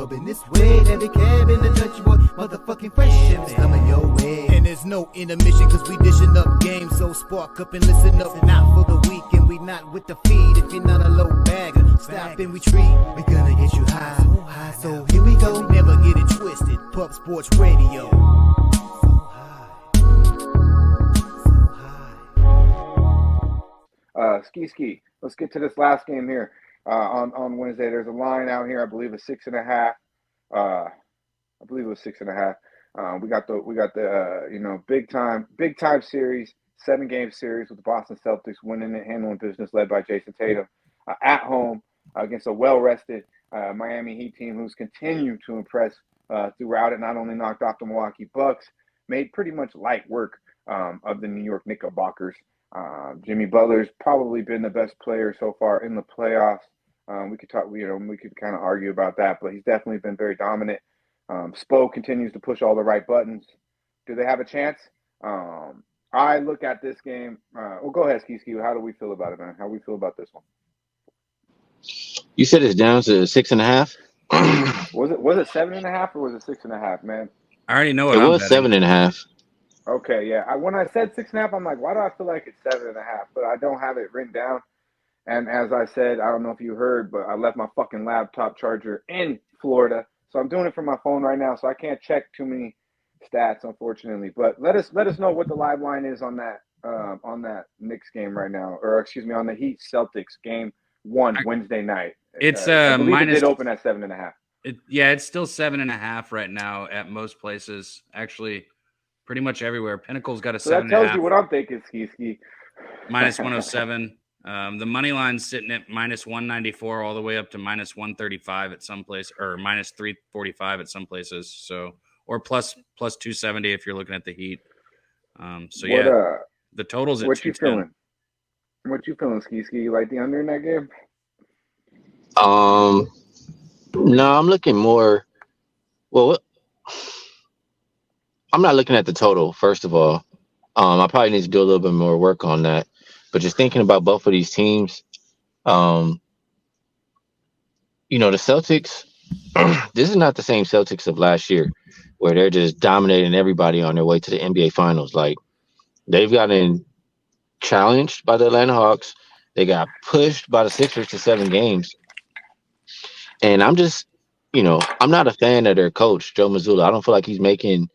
pub in this way. Every cab in the country, boy, motherfucking fresh ships coming your way. And there's no intermission, cause we dishing up games. So spark up and listen up, not for the week. And we not with the feed, if you're not a low bagger. Stop and retreat, we gonna get you high. So here we go, never get it twisted. Pub Sports Radio. Ski. Let's get to this last game here on Wednesday. There's a line out here. I believe it's 6.5. I believe it was 6.5. We got the big time series, 7-game series with the Boston Celtics winning it, handling business, led by Jason Tatum at home against a well-rested Miami Heat team who's continued to impress throughout it. Not only knocked off the Milwaukee Bucks, made pretty much light work of the New York Knickerbockers. Jimmy Butler's probably been the best player so far in the playoffs. We could kind of argue about that, but he's definitely been very dominant. Spo continues to push all the right buttons. Do they have a chance? I look at this game. Go ahead, Ski. How do we feel about it, man? How do we feel about this one? You said it's down to 6.5. Was it 7.5 or was it 6.5, man? I already know what it was 7.5. Okay, yeah. When I said 6.5, I'm like, why do I feel like it's 7.5? But I don't have it written down. And as I said, I don't know if you heard, but I left my fucking laptop charger in Florida, so I'm doing it from my phone right now. So I can't check too many stats, unfortunately. But let us know what the live line is on that Knicks game right now, or excuse me, on the Heat Celtics game 1 Wednesday night. It's I believe minus. It did open at 7.5. It's still 7.5 right now at most places. Actually. Pretty much everywhere. Pinnacle's got a 7.5. That tells you what I'm thinking, Ski. Minus 107. The money line's sitting at minus 194 all the way up to minus 135 at some place, or minus 345 at some places. So, or plus 270 if you're looking at the Heat. The total's at 210. What you feeling? What you feeling, Ski? You like the under in that game? No, I'm looking more. Well, I'm not looking at the total, first of all. I probably need to do a little bit more work on that. But just thinking about both of these teams, the Celtics, this is not the same Celtics of last year where they're just dominating everybody on their way to the NBA Finals. Like, they've gotten challenged by the Atlanta Hawks. They got pushed by the Sixers to 7 games. And I'm just, I'm not a fan of their coach, Joe Mazzulla. I don't feel like he's making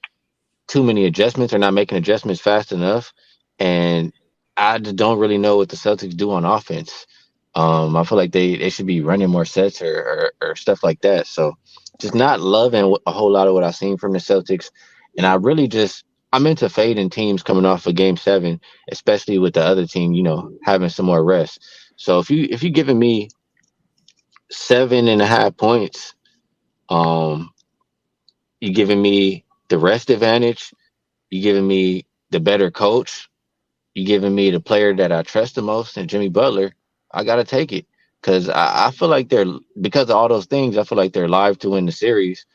too many adjustments or not making adjustments fast enough. And I just don't really know what the Celtics do on offense. I feel like they should be running more sets or stuff like that. So just not loving a whole lot of what I've seen from the Celtics. And I'm into fading teams coming off of game 7, especially with the other team, having some more rest. So if you're giving me 7.5 points, you're giving me the rest advantage, you're giving me the better coach, you're giving me the player that I trust the most, and Jimmy Butler, I got to take it. Because I feel like because of all those things, I feel like they're live to win the series.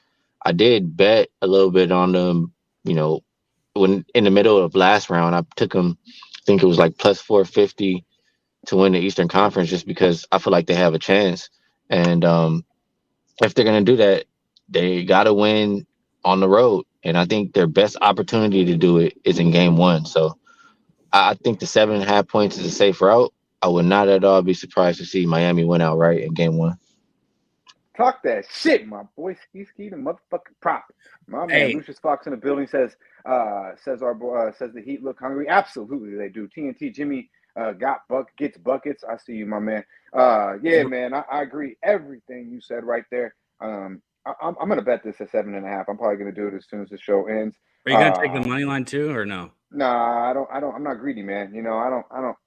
I did bet a little bit on them, when in the middle of last round, I took them, I think it was like plus 450 to win the Eastern Conference just because I feel like they have a chance. And if they're going to do that, they got to win on the road. And I think their best opportunity to do it is in game 1. So I think the 7.5 points is a safe route. I would not at all be surprised to see Miami win outright in game 1. Talk that shit, my boy. Ski the motherfucking prophet. My man Lucius Fox in the building says the Heat look hungry. Absolutely they do. TNT Jimmy gets buckets. I see you, my man. Man, I agree. Everything you said right there. I'm gonna bet this at 7.5. I'm probably gonna do it as soon as the show ends. Are you gonna take the money line too, or no? Nah, I don't. I'm not greedy, man. I don't.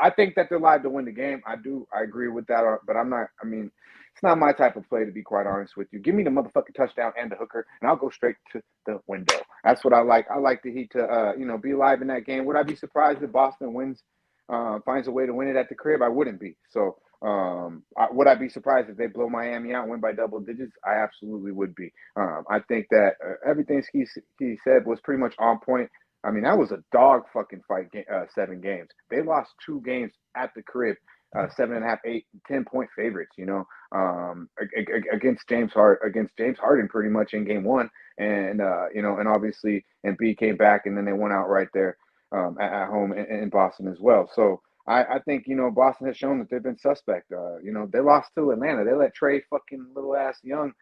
I think that they're live to win the game. I agree with that, but I'm not. I mean, it's not my type of play, to be quite honest with you. Give me the motherfucking touchdown and the hooker, and I'll go straight to the window. That's what I like. I like the Heat to be live in that game. Would I be surprised if Boston finds a way to win it at the crib? I wouldn't be. So. Would I be surprised if they blow Miami out and win by double digits? I absolutely would be. I think that everything he said was pretty much on point. I mean, that was a dog fucking fight, 7 games. They lost 2 games at the crib, 7.5, 8, 10 point favorites, against James Harden pretty much in game one. And, and obviously Embiid came back and then they went out right there at home in Boston as well. So I think, Boston has shown that they've been suspect. They lost to Atlanta. They let Trey fucking little ass Young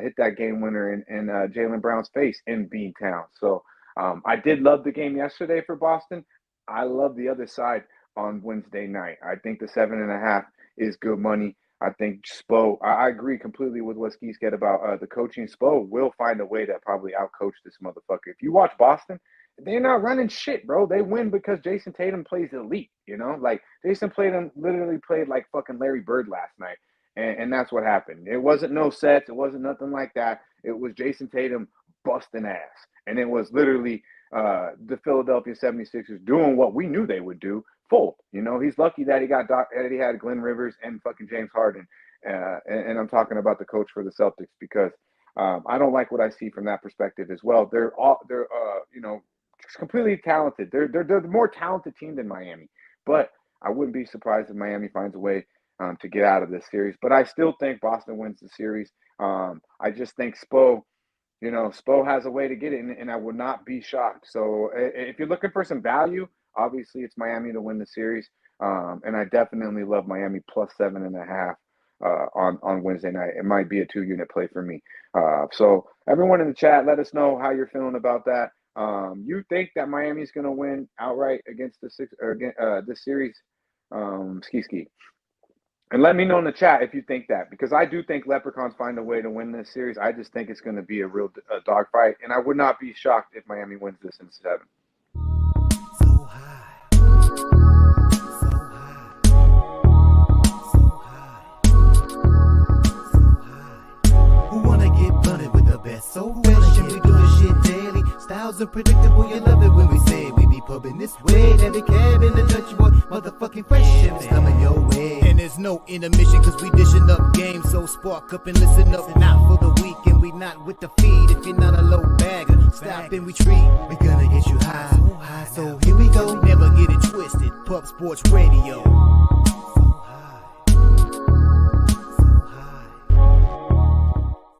hit that game winner in Jaylen Brown's face in Beantown. So I did love the game yesterday for Boston. I love the other side on Wednesday night. I think the 7.5 is good money. I think Spo, I agree completely with what Ski said about the coaching. Spo will find a way to probably outcoach this motherfucker. If you watch Boston, they're not running shit, bro. They win because Jason Tatum plays elite, Like, Jason literally played like fucking Larry Bird last night, and that's what happened. It wasn't no sets. It wasn't nothing like that. It was Jason Tatum busting ass, and it was literally the Philadelphia 76ers doing what we knew they would do, fold. He's lucky that he had Glenn Rivers and fucking James Harden, and I'm talking about the coach for the Celtics because I don't like what I see from that perspective as well. They're completely talented. They're the more talented team than Miami, but I wouldn't be surprised if Miami finds a way to get out of this series. But I still think Boston wins the series. I just think Spo has a way to get it, and I would not be shocked. So if you're looking for some value, obviously it's Miami to win the series. And I definitely love Miami plus 7.5 on Wednesday night. It might be a 2-unit play for me. So everyone in the chat, let us know how you're feeling about that. You think that Miami's going to win outright against this series? Ski. And let me know in the chat if you think that, because I do think Leprechauns find a way to win this series. I just think it's going to be a real dogfight, and I would not be shocked if Miami wins this in 7. So high. So high. So high. So high. Who wanna get blunted with the best? So fresh, and we doing shit daily. Styles unpredictable, you love it when we say we be pubbing this way. Every cab in the Dutch boy, motherfucking fresh ships coming your way. And there's no intermission, cause we dishing up games. So spark up and listen up. Not for the week, and we not with the feed. If you're not a low bagger, stop and retreat. We gonna get you high, so high. So here we go. Never get it twisted. Pub Sports Radio.